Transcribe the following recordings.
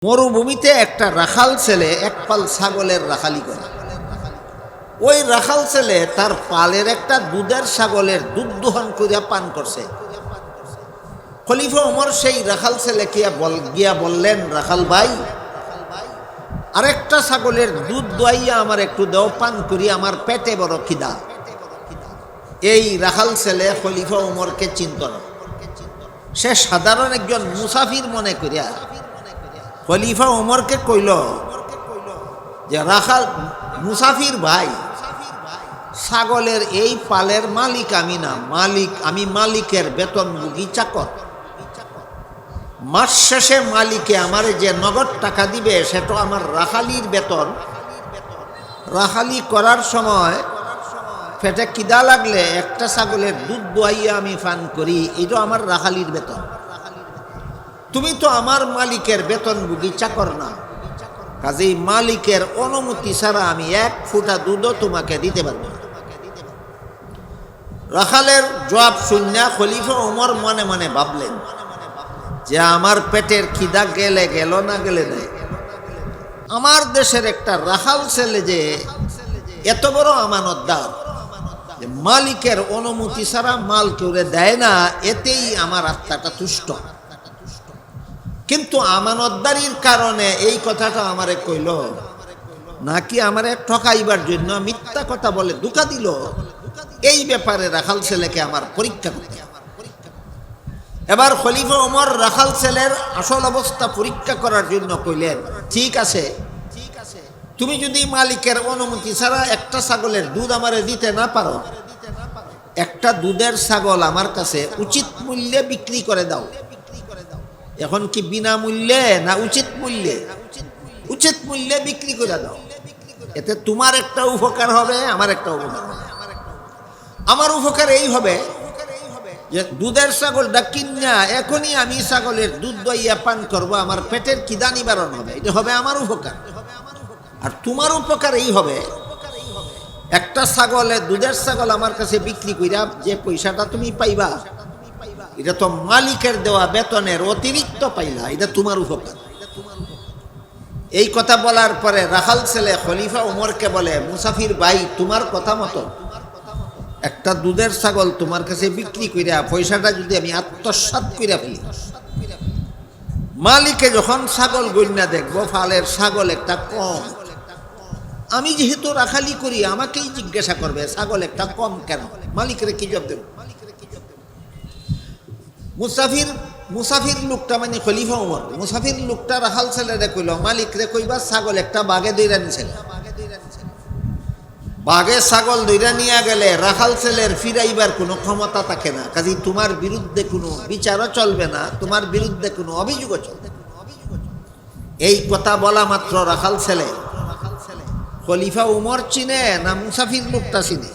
মরুভূমিতে একটা রাখাল ছেলে এক পাল ছাগলের রাখালি করে। ওই রাখাল ছেলে তার পালের একটা দুধের ছাগলের দুধ দোহন করিয়া পান করছে। খলিফা ওমর সেই রাখাল ছেলেকে গিয়া বললেন, রাখাল ভাই, আরেকটা ছাগলের দুধ দোয়াইয়া আমার একটু দেও, পান করি, আমার পেটে বড় খিদা। এই রাখাল ছেলে খলিফা ওমরকে চিনত না, সে সাধারণ একজন মুসাফির মনে করিয়া খলিফা ওমরকে কইল যে, রাখাল মুসাফির ভাই, ছাগলের এই পালের মালিক আমি না, আমি মালিকের বেতনভোগী চাকর। মাস শেষে মালিকে আমার যে নগদ টাকা দিবে সেটা আমার রাখালির বেতন। রাখালি করার সময় পেটে খিদা লাগলে একটা ছাগলের দুধ দোয়াইয়া আমি পান করি, এটা আমার রাখালির বেতন। তুমি তো আমার মালিকের বেতনভোগী চাকর না, কাজেই মালিকের অনুমতি ছাড়া আমি এক ফুটা দুধও তোমাকে দিতে পারবো না। রাখালের জবাব শুনিয়া খলিফা ওমর মনে মনে ভাবলেন যে, আমার পেটের খিদা গেলে গেল, না গেলে নাই। আমার দেশের একটা রাখাল ছেলে যে এত বড় আমানতদার, যে মালিকের অনুমতি ছাড়া মাল কেউ দেয় না, এতেই আমার আত্মাটা তুষ্ট। কিন্তু আমানতদারির কারণে এই কথাটা আমারে কইল নাকি আমারে ঠকাইবার জন্য মিথ্যা কথা বলে ধোঁকা দিল, এই ব্যাপারে রাখাল ছেলেকে আমার পরীক্ষা করতে। এবার খলিফা ওমর রাখাল ছেলের আসল অবস্থা পরীক্ষা করার জন্য কইলেন, ঠিক আছে, তুমি যদি মালিকের অনুমতি ছাড়া একটা ছাগলের দুধ আমারে দিতে না পারো, একটা দুধের ছাগল আমার কাছে উচিত মূল্যে বিক্রি করে দাও। এখন কি বিনামূল্যে না উচিত মূল্যে? উচিত মূল্যে বিক্রি করে দাও, এতে তোমার একটা উপকার হবে, আমার একটা উপকার হবে। আমার উপকার এই হবে যে দুধের ছাগলটা কিনা এখনই আমি ছাগলের দুধ দইয়া পান করবো, আমার পেটের খিদা নিবারণ হবে, এটা হবে আমার উপকার। আর তোমার উপকার এই হবে, একটা ছাগলের দুধের ছাগল আমার কাছে বিক্রি কইরা যে পয়সাটা তুমি পাইবা, এটা তো মালিকের দেওয়া বেতনের অতিরিক্ত পাইলা, এটা তোমার উপকার। এই কথা বলার পরে রাখাল ছেলে খলিফা ওমরকে বলে, মুসাফির ভাই, তোমার কথা মতো একটা দুধের ছাগল তোমার কাছে বিক্রি কইরা পয়সাটা যদি আমি আত্মসাৎ কইরা ফেলি, মালিকে যখন ছাগল গইনা দেখবো ফালের ছাগল একটা কম, আমি যেহেতু রাখালি করি আমাকেই জিজ্ঞাসা করবে ছাগল একটা কম কেন, মালিকের কি জবাব দেব? মুসাফির লোকটা মানে খলিফা ওমর, মুসাফির লোকটা রাখাল ছেলেরে কইল, মালিক রে কইবা ছাগল একটা বাগে দইরা নিছিল। বাগে ছাগল দইরা নিয়ে গেলে রাখাল ছেলের ফিরাইবার কোনো ক্ষমতা থাকে না, কাজেই তোমার বিরুদ্ধে কোনো বিচারও চলবে না, তোমার বিরুদ্ধে কোনো অভিযোগও চলবে না। এই কথা বলা মাত্র রাখাল ছেলে খলিফা ওমর চিনে না মুসাফির লোকটা চিনে?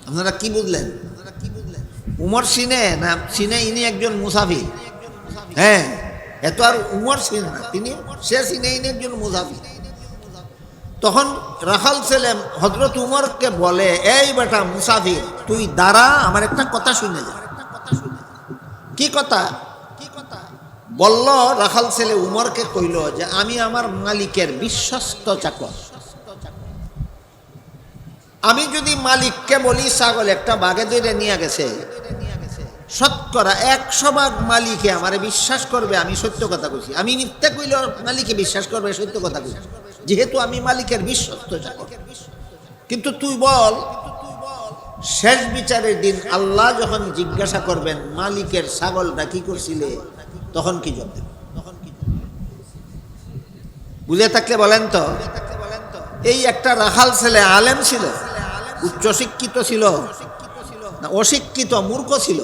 আপনারা কি বুঝলেন? উমর চিনে না চিনে ইনি একজন মুসাফির? হ্যাঁ, এত আর উমর চিনে না, সে চিনে ইনি একজন মুসাফির। তখন রাখাল ছেলে হযরত উমরকে বলে, এই বেটা মুসাফির, তুই দাঁড়া, আমার একটা কথা শুনে যা। কি কথা? বলল রাখাল ছেলে উমরকে কইল যে, আমি আমার মালিকের বিশ্বস্ত চাকর, আমি যদি মালিককে বলি ছাগল একটা বাগে ধরে নিয়ে গেছে, শতকরা 100 ভাগ মালিকে আমারে বিশ্বাস করবে আমি সত্য কথা কইছি। আমি মিথ্যা কইলে মালিকে বিশ্বাস করবে সত্য কথা কইছি, যেহেতু আমি মালিকের বিশ্বস্ত চাকর। কিন্তু তুই বল, শেষ বিচারের দিন আল্লাহ যখন জিজ্ঞাসা করবেন মালিকের ছাগলটা কি করছিলে, তখন কি জবাব দেব? বুঝে থাকলে বলেন তো। এই একটা রাখাল ছেলে আলেম ছিল, উচ্চশিক্ষিত ছিল না অশিক্ষিত মূর্খ ছিল,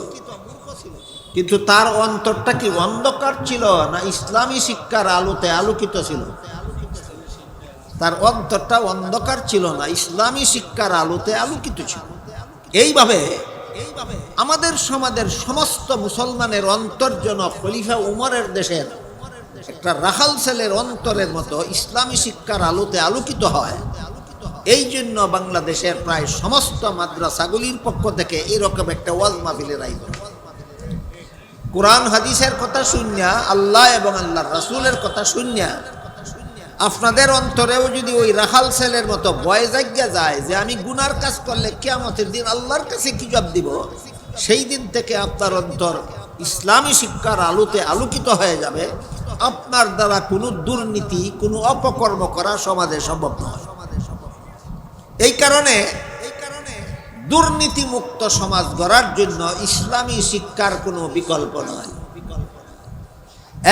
কিন্তু তার অন্তরটা কি অন্ধকার ছিল না ইসলামী শিক্ষার আলোতে আলোকিত ছিল? তার অন্তরটা অন্ধকার ছিল না ইসলামী শিক্ষার আলোতে আলোকিত ছিল। এইভাবে আমাদের সমাজের সমস্ত মুসলমানের অন্তর যেন খলিফা উমরের দেশের একটা রাখাল ছেলের অন্তরের মতো ইসলামী শিক্ষার আলোতে আলোকিত হয়। এই জন্য বাংলাদেশের প্রায় সমস্ত মাদ্রাসাগুলির পক্ষ থেকে এরকম একটা ওয়াজ মাহফিলের আয়োজন। কোরআন হাদিসের কথা শুনিয়া, আল্লাহ এবং আল্লাহর রাসূলের কথা শুনিয়া আপনাদের অন্তরেও যদি ওই রাখাল ছেলের মতো ভয় জাগিয়া যায় যে আমি গুনার কাজ করলে কিয়ামতের দিন আল্লাহর কাছে কি জবাব দিব, সেই দিন থেকে আপনার অন্তর ইসলামী শিক্ষার আলোতে আলোকিত হয়ে যাবে। আপনার দ্বারা কোনো দুর্নীতি, কোনো অপকর্ম করা সমাজে সম্ভব নয়। এই কারণে দুর্নীতিমুক্ত সমাজ গড়ার জন্য ইসলামী শিক্ষার কোনো বিকল্প নয়।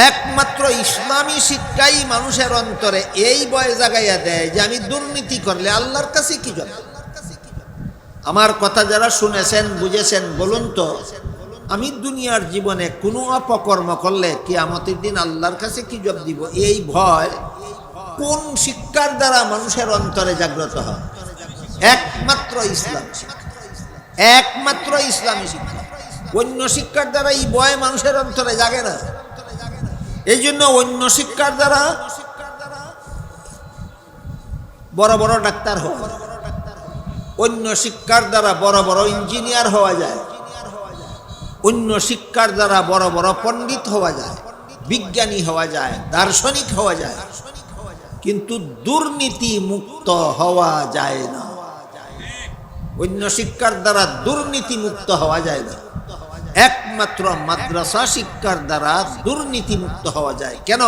একমাত্র ইসলামী শিক্ষাই মানুষের অন্তরে এই ভয় জাগাইয়া দেয় যে আমি দুর্নীতি করলে আল্লাহর কাছে কি জবাব। আমার কথা যারা শুনেছেন, বুঝেছেন, বলুন তো, আমি দুনিয়ার জীবনে কোনো অপকর্ম করলে কিয়ামতের দিন আল্লাহর কাছে কি জবাব দিব, এই ভয় কোন শিক্ষার দ্বারা মানুষের অন্তরে জাগ্রত হয়? একমাত্র ইসলাম শিক্ষা, একমাত্র ইসলামী শিক্ষা। অন্য শিক্ষার দ্বারা এই ভয় মানুষের অন্তরে জাগে না। এই জন্য অন্য শিক্ষার দ্বারা বড় বড় ডাক্তার হওয়া যায়, অন্য শিক্ষার দ্বারা বড় বড় ইঞ্জিনিয়ার হওয়া যায়, অন্য শিক্ষার দ্বারা বড় বড় পণ্ডিত হওয়া যায়, বিজ্ঞানী হওয়া যায়, দার্শনিক হওয়া যায়, কিন্তু দুর্নীতি মুক্ত হওয়া যায় না। অন্য শিক্ষার দ্বারা দুর্নীতি মুক্ত হওয়া যায় না। একমাত্র মাদ্রাসা শিক্ষার দ্বারা দুর্নীতি মুক্ত হওয়া যায়। কেন?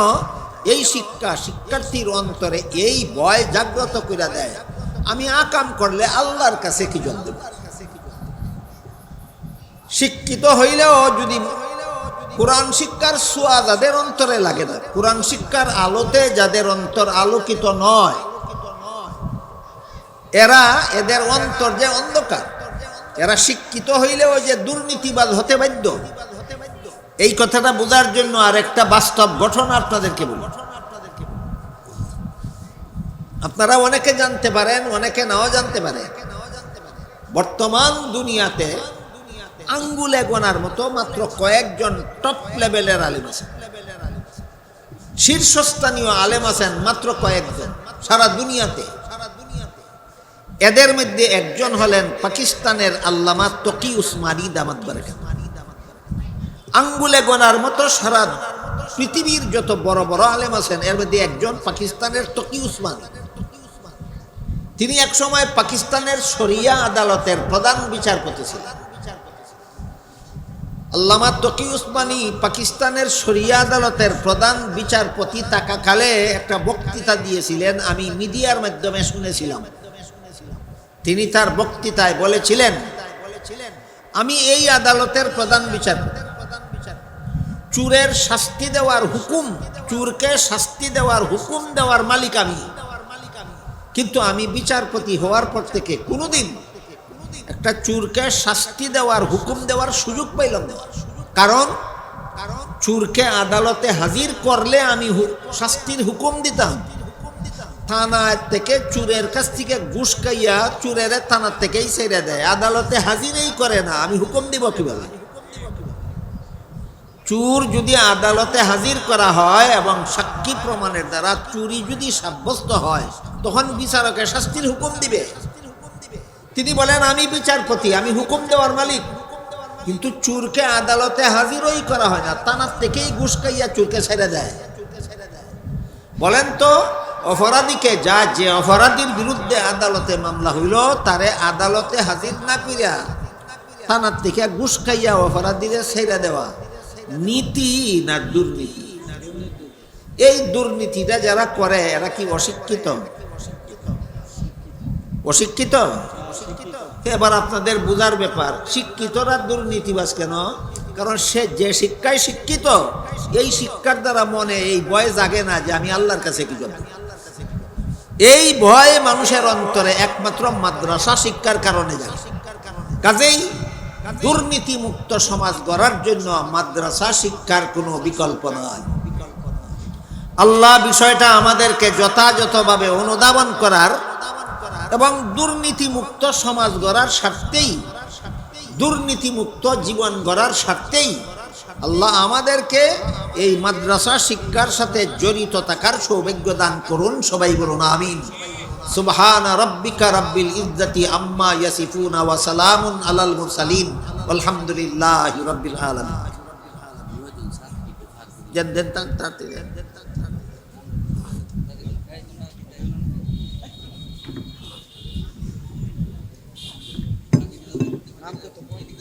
এই শিক্ষা শিক্ষার্থীর অন্তরে এই ভয় জাগ্রত করে দেয়, আমি আকাম করলে আল্লাহর কাছে কি জবাব দেব। শিক্ষিত হইলেও যদি কোরআন শিক্ষার ছোঁয়া যাদের অন্তরে লাগে না, কোরআন শিক্ষার আলোতে যাদের অন্তর আলোকিত নয়, এদের অন্তর যে অন্ধকার, এরা শিক্ষিত হইলেও যে দুর্নীতিবাজ হতে বাধ্য। এই কথাটা বোঝার জন্য আর একটা বাস্তব ঘটনা আপনাদেরকে বলি। আপনারা অনেকে জানতে পারেন, অনেকে নাও জানতে পারেন। বর্তমান দুনিয়াতে আঙ্গুলে গোনার মতো মাত্র কয়েকজন টপ লেভেলের আলেম আছেন, শীর্ষস্থানীয় আলেম আছেন মাত্র কয়েকজন সারা দুনিয়াতে। এদের মধ্যে একজন হলেন পাকিস্তানের আল্লামা তকি উসমানী দামাত বারাকাত। আঙ্গুলে গোনার মতো সারা পৃথিবীর যত বড় বড় আলেম আছেন এর মধ্যে একজন পাকিস্তানের তকি উসমানী। তিনি একসময় পাকিস্তানের শরিয়া আদালতের প্রধান বিচারপতি ছিলেন। আল্লামা তকি উসমানী পাকিস্তানের শরিয়া আদালতের প্রধান বিচারপতি থাকাকালে একটা বক্তৃতা দিয়েছিলেন, আমি মিডিয়ার মাধ্যমে শুনেছিলাম। তিনি তার বক্তৃতায় বলেছিলেন, আমি এই আদালতের প্রধান বিচারপতি, চোরের শাস্তি দেওয়ার হুকুম, চোরকে শাস্তি দেওয়ার হুকুম দেওয়ার মালিক আমি, কিন্তু আমি বিচারপতি হওয়ার পর থেকে কোনোদিন একটা চোরকে শাস্তি দেওয়ার হুকুম দেওয়ার সুযোগ পাইলাম না। কারণ চোরকে আদালতে হাজির করলে আমি শাস্তির হুকুম দিতাম, থানা থেকে চোরের কাছ থেকে ঘুষ খাইয়া চোরের থানার থেকেই ছেড়ে দেয়, আদালতে হাজিরই করে না, আমি হুকুম দিব কিভাবে? চোর যদি আদালতে হাজির করা হয় এবং সাক্ষী প্রমাণের দ্বারা চুরি যদি সাব্যস্ত হয়, তখন বিচারকের শাস্তির হুকুম দিবে। তিনি বলেন, আমি বিচারপতি, আমি হুকুম দেওয়ার মালিক, কিন্তু চোরকে আদালতে হাজিরই করা হয় না, থানার থেকেই ঘুষ খাইয়া চোরকে ছেড়ে দেয়। বলেন তো, অপরাধীকে যে অপরাধীর বিরুদ্ধে আদালতে মামলা হইল তারে আদালতে হাজির না করিয়া থানার থেকে ঘুষ খাইয়া অপরাধীরে ছেড়ে দেওয়া নীতি না দুর্নীতি? এই দুর্নীতিটা যারা করে এরা কি অশিক্ষিত? অশিক্ষিত? এবার আপনাদের বোঝার ব্যাপার, শিক্ষিতরা দুর্নীতিবাজ কেন? কারণ সে যে শিক্ষায় শিক্ষিত, এই শিক্ষার দ্বারা মনে এই ভয় জাগে না যে আমি আল্লাহর কাছে কি করব। এই ভয় মানুষের অন্তরে একমাত্র মাদ্রাসা শিক্ষার কারণে যায়। কাজেই দুর্নীতি মুক্ত সমাজ গড়ার জন্য মাদ্রাসা শিক্ষার কোনো বিকল্প নয়। আল্লাহ বিষয়টা আমাদেরকে যথাযথভাবে অনুধাবন করার এবং দুর্নীতি মুক্ত সমাজ গড়ার স্বার্থেই, দুর্নীতি মুক্ত জীবন গড়ার স্বার্থেই আল্লাহ আমাদেরকে এই মাদ্রাসা শিক্ষার সাথে জড়িত থাকার সৌভাগ্য দান করুন। সবাই বলুন আমিন। সুবহান রাব্বিকা রাব্বিল ইজ্জাতি আম্মা ইয়াসিফুন ওয়া সালামুন আলাল মুরসালিন আলহামদুলিল্লাহি রাব্বিল আলামিন। দেন দেন তাড়াতাড়ি দেন।